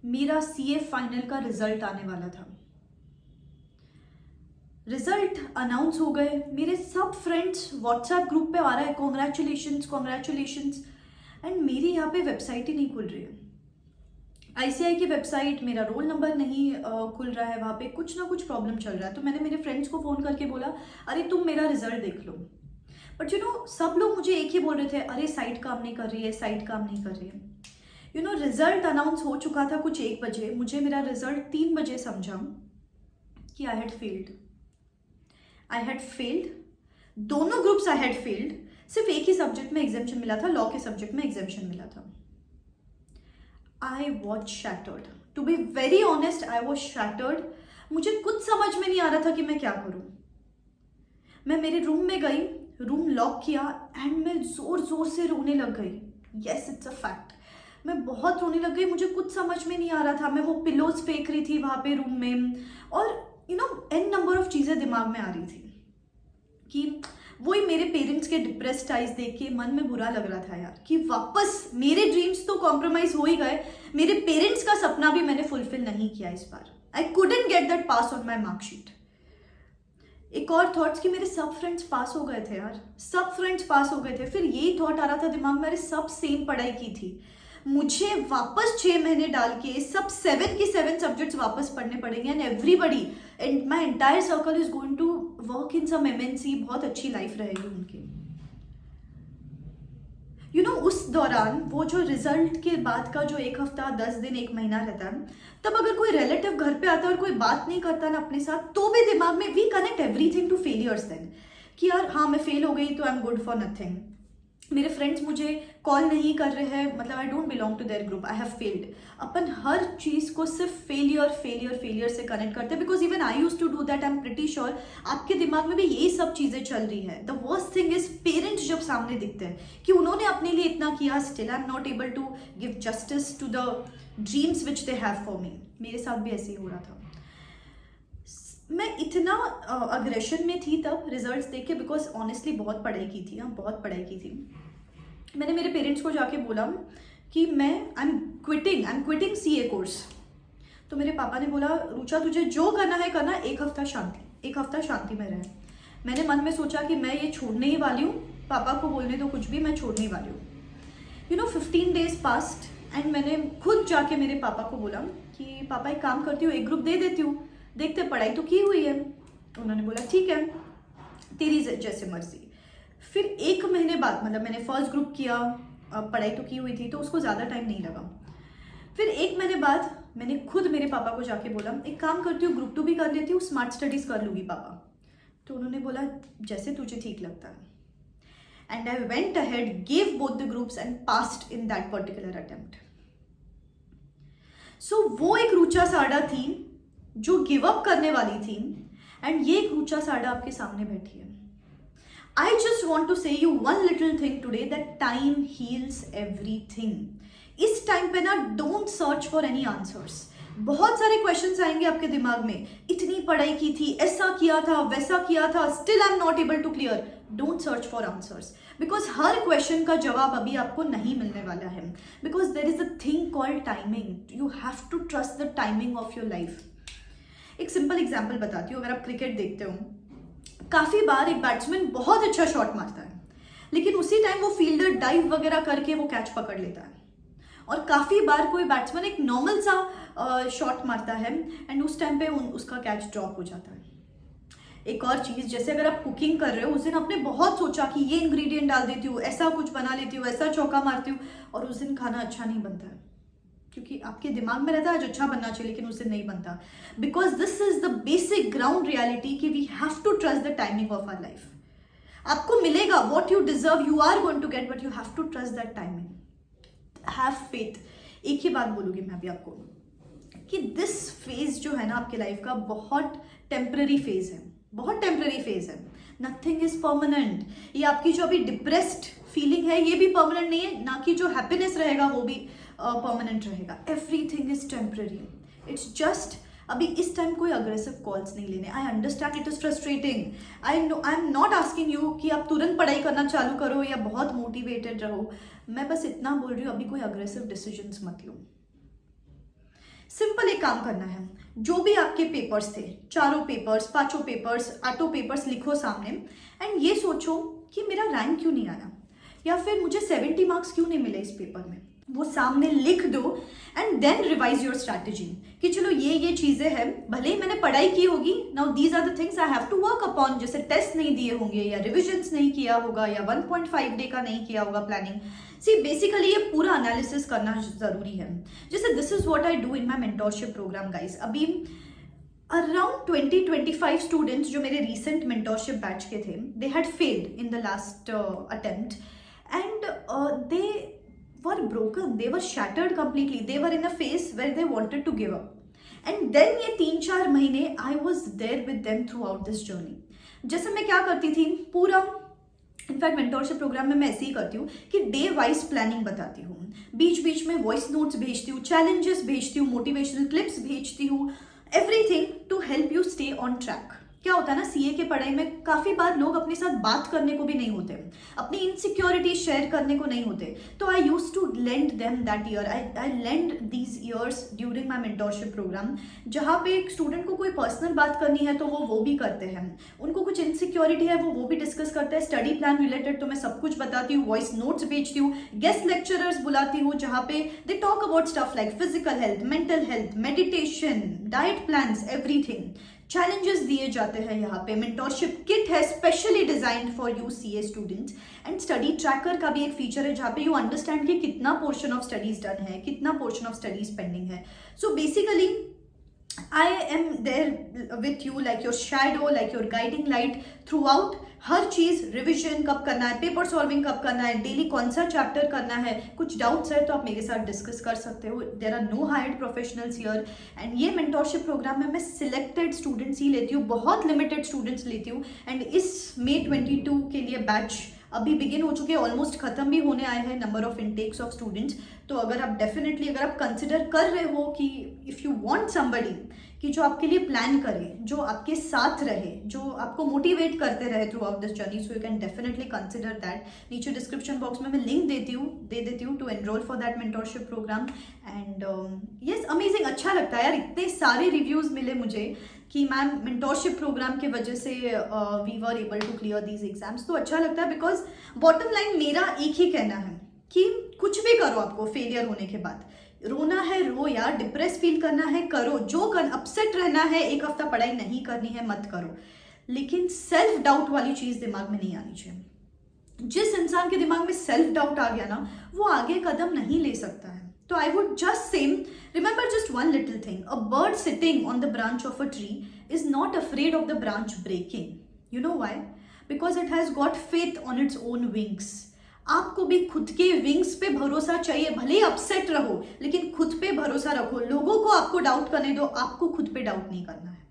मेरा CA final का result आने वाला था। रिजल्ट अनाउंस हो गए, मेरे सब फ्रेंड्स व्हाट्सएप ग्रुप पे आ रहा है कॉन्ग्रेचुलेशंस कॉन्ग्रेचुलेशंस, एंड मेरी यहाँ पे वेबसाइट ही नहीं खुल रही है। आईसीआई की वेबसाइट, मेरा रोल नंबर नहीं खुल रहा है, वहाँ पे कुछ ना कुछ प्रॉब्लम चल रहा है। तो मैंने मेरे फ्रेंड्स को फ़ोन करके बोला अरे तुम मेरा रिजल्ट देख लो। बट सब लोग मुझे एक ही बोल रहे थे, अरे साइट काम नहीं कर रही है, साइट काम नहीं कर रही है। रिजल्ट अनाउंस हो चुका था कुछ 1 बजे, मुझे मेरा रिजल्ट 3 बजे समझा कि आई हैड फेल्ड। दोनों ग्रुप्स आई हैड फेल्ड। सिर्फ एक ही सब्जेक्ट में एग्जामेशन मिला था, लॉ के सब्जेक्ट में एग्जामेशन मिला था। I was shattered, to be very honest I was shattered. मुझे कुछ समझ में नहीं आ रहा था कि मैं क्या करूं। मैं मेरे रूम में गई, रूम लॉक किया एंड मैं जोर जोर से रोने लग गई। येस इट्स अ फैक्ट, मैं बहुत रोने लग गई। मुझे कुछ समझ में नहीं आ रहा था। मैं वो पिलोज फेंक रही थी वहां पे रूम में, और एन नंबर ऑफ चीजें दिमाग में आ रही थी कि वही मेरे पेरेंट्स के डिप्रेस्ड आइज देख के मन में बुरा लग रहा था यार, कि वापस मेरे ड्रीम्स तो कॉम्प्रोमाइज हो ही गए, मेरे पेरेंट्स का सपना भी मैंने फुलफिल नहीं किया इस बार। I couldn't get that pass on my marksheet. एक और थॉट्स कि मेरे सब फ्रेंड्स पास हो गए थे यार, सब फ्रेंड्स पास हो गए थे। फिर यही थॉट आ रहा था दिमाग में, मेरे सब सेम पढ़ाई की थी, मुझे वापस 6 महीने डाल के सब 7 के 7 सब्जेक्ट्स वापस पढ़ने पड़ेंगे, and everybody and my entire circle is going to work in some MNC, बहुत अच्छी लाइफ रहेगी उनकी। उस दौरान वो जो रिजल्ट के बाद का जो 1 हफ्ता 10 दिन 1 महीना रहता है, तब अगर कोई रिलेटिव घर पे आता है और कोई बात नहीं करता ना अपने साथ, तो भी दिमाग में we connect everything to failures then, कि यार हाँ मैं फेल हो गई तो I am good for nothing. मेरे फ्रेंड्स मुझे कॉल नहीं कर रहे हैं, मतलब I don't belong to their group, I have failed. अपन हर चीज़ को सिर्फ फेलियर से कनेक्ट करते हैं, because even I use to do that. I am pretty sure आपके दिमाग में भी यही सब चीज़ें चल रही है। The worst thing is parents जब सामने दिखते हैं कि उन्होंने अपने लिए इतना किया, still I am not able to give justice to the dreams which they have for me. मेरे साथ भी ऐसे ही हो रहा था। मैं इतना अग्रेशन में थी तब रिजल्ट्स देख के, बिकॉज ऑनेस्टली बहुत पढ़ाई की थी, हाँ बहुत पढ़ाई की थी। मैंने मेरे पेरेंट्स को जाके बोला कि मैं I am quitting CA course. तो मेरे पापा ने बोला रुचा तुझे जो करना है करना, 1 हफ्ता शांति में रहे। मैंने मन में सोचा कि मैं ये छोड़ने ही वाली हूँ, पापा को बोलने दो कुछ भी, मैं छोड़ने ही वाली हूँ। 15 डेज पास्ट एंड मैंने खुद जाके मेरे पापा को बोला कि पापा एक काम करती हूँ, एक ग्रुप दे देती हूँ, देखते पढ़ाई तो की हुई है। तो उन्होंने बोला ठीक है तेरी जैसे मर्जी। फिर 1 महीने बाद, मतलब मैंने फर्स्ट ग्रुप किया, पढ़ाई तो की हुई थी तो उसको ज़्यादा टाइम नहीं लगा। फिर 1 महीने बाद मैंने खुद मेरे पापा को जाके बोला एक काम करती हूँ, ग्रुप 2 भी कर लेती हूँ, स्मार्ट स्टडीज़ कर लूँगी पापा। तो उन्होंने बोला जैसे तुझे ठीक लगता है। And I went ahead, gave both the groups and passed in that particular attempt. So वो एक रुचा साडा थी जो गिव अप करने वाली थी, एंड ये एक रुचा साडा आपके सामने बैठी है। I just want to say you one little thing today, that time heals everything. इस टाइम पे ना don't search for any answers. बहुत सारे क्वेश्चंस आएंगे आपके दिमाग में, इतनी पढ़ाई की थी, ऐसा किया था, वैसा किया था, still I'm not able to clear. Don't search for answers. Because her question का जवाब अभी आपको नहीं मिलने वाला है. Because there is a thing called timing. You have to trust the timing of your life. एक सिंपल एग्जाम्पल बताती हूँ। अगर आप क्रिकेट देखते हो, काफ़ी बार एक बैट्समैन बहुत अच्छा शॉट मारता है, लेकिन उसी टाइम वो फील्डर डाइव वगैरह करके वो कैच पकड़ लेता है। और काफ़ी बार कोई बैट्समैन एक नॉर्मल सा शॉट मारता है एंड उस टाइम पे उसका कैच ड्रॉप हो जाता है। एक और चीज़, जैसे अगर आप कुकिंग कर रहे हो, उस दिन आपने बहुत सोचा कि ये इंग्रेडिएंट डाल देती हूँ, ऐसा कुछ बना लेती हूँ, ऐसा चौका मारती हूँ, और उस दिन खाना अच्छा नहीं बनता है, क्योंकि आपके दिमाग में रहता है आज अच्छा बनना चाहिए, लेकिन उससे नहीं बनता। Because this is the basic ground reality कि we have to trust the timing of our life. आपको मिलेगा what you deserve, you are going to get, but you have to trust that timing. Have faith. एक ही बात बोलूंगी मैं अभी आपको कि दिस फेज जो है ना आपके लाइफ का, बहुत टेम्पररी फेज है, बहुत टेम्पररी फेज है। Nothing is permanent. ये आपकी जो अभी डिप्रेस्ड फीलिंग है ये भी परमानेंट नहीं है, ना कि जो हैप्पीनेस रहेगा वो भी परमानेंट रहेगा। Everything is temporary. It's just अभी इस टाइम कोई अग्रेसिव कॉल्स नहीं लेने। I understand it is frustrating. I am not asking you कि आप तुरंत पढ़ाई करना चालू करो या बहुत मोटिवेटेड रहो। मैं बस इतना बोल रही हूँ, अभी कोई अग्रेसिव डिसीजंस मत लो। सिंपल एक काम करना है, जो भी आपके पेपर्स थे, 4 पेपर्स, 5 पेपर्स, 8 पेपर्स लिखो सामने एंड ये सोचो कि मेरा रैंक क्यों नहीं आया या फिर मुझे 70 मार्क्स क्यों नहीं मिले इस पेपर में। वो सामने लिख दो and then revise your strategy कि चलो ये चीजें हैं, भले ही मैंने पढ़ाई की होगी, now these are the things I have to work upon. जैसे टेस्ट नहीं दिए होंगे या रिविजन्स नहीं किया होगा या 1.5 डे का नहीं किया होगा प्लानिंग। सी बेसिकली ये पूरा एनालिसिस करना जरूरी है। जैसे this is what I do in my mentorship programme guys. अभी अराउंड 20-25 स्टूडेंट्स जो मेरे रिसेंट मेंटोरशिप बैच के थे, they had failed in the last attempt and they were broken, they were shattered completely, they were in a phase where they wanted to give up and then ये 3-4 महीने I was there with them throughout this journey। जैसे मैं क्या करती थी, पूरा in fact mentorship programme में मैं ऐसे ही करती हूँ कि डे वाइज प्लानिंग बताती हूँ, बीच बीच में वॉइस नोट्स भेजती हूँ, चैलेंजेस भेजती हूँ, मोटिवेशनल क्लिप्स भेजती हूँ, everything to help you stay on track. क्या होता है ना, सीए के पढ़ाई में काफी बार लोग अपने साथ बात करने को भी नहीं होते, अपनी इनसिक्योरिटी शेयर करने को नहीं होते, तो I use to lend them that year, I lend these years during my mentorship programme, जहाँ पे एक स्टूडेंट को कोई पर्सनल बात करनी है तो वो भी करते हैं, उनको कुछ इनसिक्योरिटी है वो भी डिस्कस करते हैं, स्टडी प्लान रिलेटेड तो मैं सब कुछ बताती हूँ, वॉइस नोट्स भेजती हूँ, गेस्ट लेक्चरर्स बुलाती हूँ जहाँ पे they talk about stuff like physical health, mental health, meditation, diet plans, everything. Challenges दिए जाते हैं यहाँ पे, मेंटोरशिप किट है specially designed for you CA students and study tracker का भी एक फीचर है जहाँ पे यू अंडरस्टैंड कि कितना पोर्शन ऑफ स्टडीज डन है, कितना पोर्शन ऑफ स्टडीज पेंडिंग है। So basically I am there with you like your shadow, like your guiding light throughout। हर चीज रिविजन कब करना है, पेपर सॉल्विंग कब करना है, डेली कौन सा चैप्टर करना है, कुछ डाउट्स है तो आप मेरे साथ डिस्कस कर सकते हो। There are no hired professionals here and ये मेंटोरशिप प्रोग्राम में मैं सिलेक्टेड स्टूडेंट्स ही लेती हूँ, बहुत लिमिटेड स्टूडेंट्स लेती हूँ एंड इस May 22 के लिए बैच अभी बिगिन हो चुके हैं, ऑलमोस्ट खत्म भी होने आए हैं number of intakes of students. तो अगर आप डेफिनेटली अगर आप कंसिडर कर रहे हो कि इफ़ यू वांट समबडी कि जो आपके लिए प्लान करे, जो आपके साथ रहे, जो आपको मोटिवेट करते रहे throughout this journey, so you can definitely consider that. नीचे डिस्क्रिप्शन बॉक्स में मैं लिंक दे देती हूँ to enrol for that mentorship programme and yes amazing. अच्छा लगता है यार, इतने सारे रिव्यूज़ मिले मुझे कि मैम मेंटोरशिप प्रोग्राम की वजह से we were able to clear these exams. तो अच्छा लगता है बिकॉज बॉटम लाइन मेरा एक ही कहना है कि कुछ भी करो, आपको फेलियर होने के बाद रोना है रो यार, डिप्रेस फील करना है करो, जो अपसेट रहना है, एक हफ्ता पढ़ाई नहीं करनी है मत करो, लेकिन सेल्फ डाउट वाली चीज दिमाग में नहीं आनी चाहिए। जिस इंसान के दिमाग में सेल्फ डाउट आ गया ना, वो आगे कदम नहीं ले सकता है। तो I would just say, remember just one little thing, a bird sitting on the branch of a tree is not afraid of the branch breaking. You know why? Because it has got faith on its own wings. आपको भी खुद के wings पे भरोसा चाहिए, भले ही upset रहो लेकिन खुद पे भरोसा रखो। लोगों को आपको डाउट करने दो, आपको खुद पे डाउट नहीं करना है।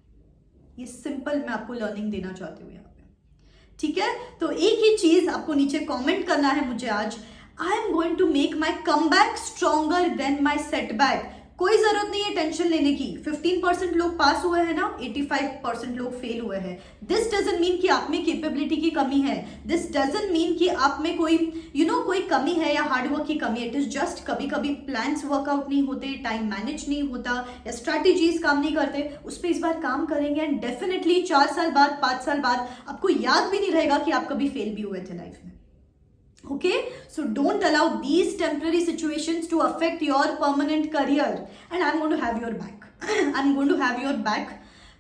ये सिंपल मैं आपको लर्निंग देना चाहती हूँ यहाँ पे, ठीक है। तो एक ही चीज आपको नीचे कमेंट करना है मुझे आज, I am going to make my comeback stronger than my setback। कोई जरूरत नहीं है टेंशन लेने की। 15% लोग पास हुए हैं ना, 85% लोग फेल हुए हैं। दिस डजंट मीन कि आप में कैपेबिलिटी की कमी है, दिस डजंट मीन कि आप में कोई कोई कमी है या हार्डवर्क की कमी है। इट इज जस्ट कभी कभी प्लान्स वर्कआउट नहीं होते, टाइम मैनेज नहीं होता या स्ट्रैटेजीज काम नहीं करते। उस पर इस बार काम करेंगे एंड डेफिनेटली 4 साल बाद 5 साल बाद आपको याद भी नहीं रहेगा कि आप कभी फेल भी हुए थे लाइफ में। Okay, so don't allow these temporary situations to affect your permanent career and I'm going to have your back। I'm going to have your back।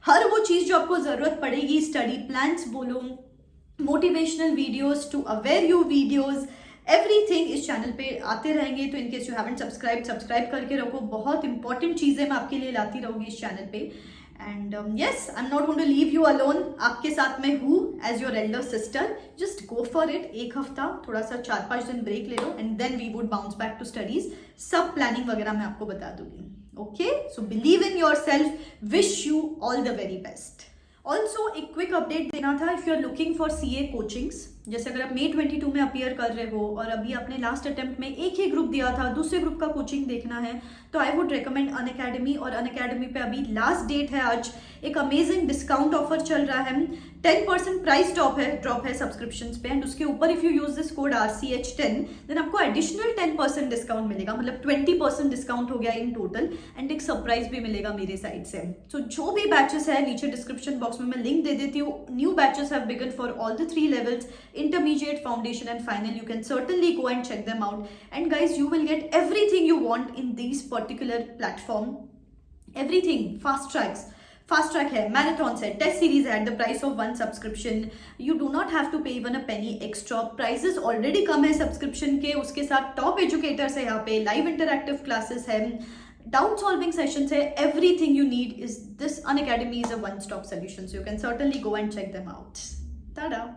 हर वो चीज जो आपको जरूरत पड़ेगी, स्टडी प्लान्स बोलो, motivational videos to aware you videos, everything इस channel पे आते रहेंगे। तो इनकेस यू हैवंट सब्सक्राइब करके रखो, बहुत इंपॉर्टेंट चीजें मैं आपके लिए लाती रहूंगी इस चैनल पे। And yes, I am not going to leave you alone, आपके साथ मैं हूँ as your elder sister. Just go for it. एक हफ्ता थोड़ा सा 4-5 दिन ब्रेक ले लो and then we would bounce back to studies. सब प्लानिंग वगैरह मैं आपको बता दूंगी। Okay, so believe in yourself, wish you all the very best. Also एक क्विक अपडेट देना था, if you are looking for CA coachings, जैसे अगर आप May 22 में अपीयर कर रहे हो और अभी आपने लास्ट अटेम्प्ट में एक ही ग्रुप दिया था, दूसरे ग्रुप का कोचिंग देखना है, तो आई वुड रिकमेंड अनअकैडमी। और अनअकैडमी पे अभी लास्ट डेट है आज, एक अमेजिंग डिस्काउंट ऑफर चल रहा है, 10% प्राइस ड्रॉप है सब्सक्रिप्शंस पे, एंड उसके ऊपर if you use this code RCH10 then आपको एडिशनल 10% डिस्काउंट मिलेगा, मतलब 20% डिस्काउंट हो गया इन टोटल, एंड एक सरप्राइज भी मिलेगा मेरे साइड से। सो जो भी बैचेस है नीचे डिस्क्रिप्शन बॉक्स में मैं लिंक दे देती हूँ। New batches have begun for all the 3 levels, intermediate, foundation and final. You can certainly go and check them out, and guys, you will get everything you want in these particular platform. Everything, fast track है, marathons है, test series है at the price of 1 subscription. You do not have to pay even a penny extra. Prices already कम है subscription के, उसके साथ top educators है यहाँ पे, लाइव इंटरैक्टिव क्लासेस है, डाउट सॉल्विंग सेशंस है, everything you need is this Unacademy is a one stop solution, so you can certainly go and check them out. Tada!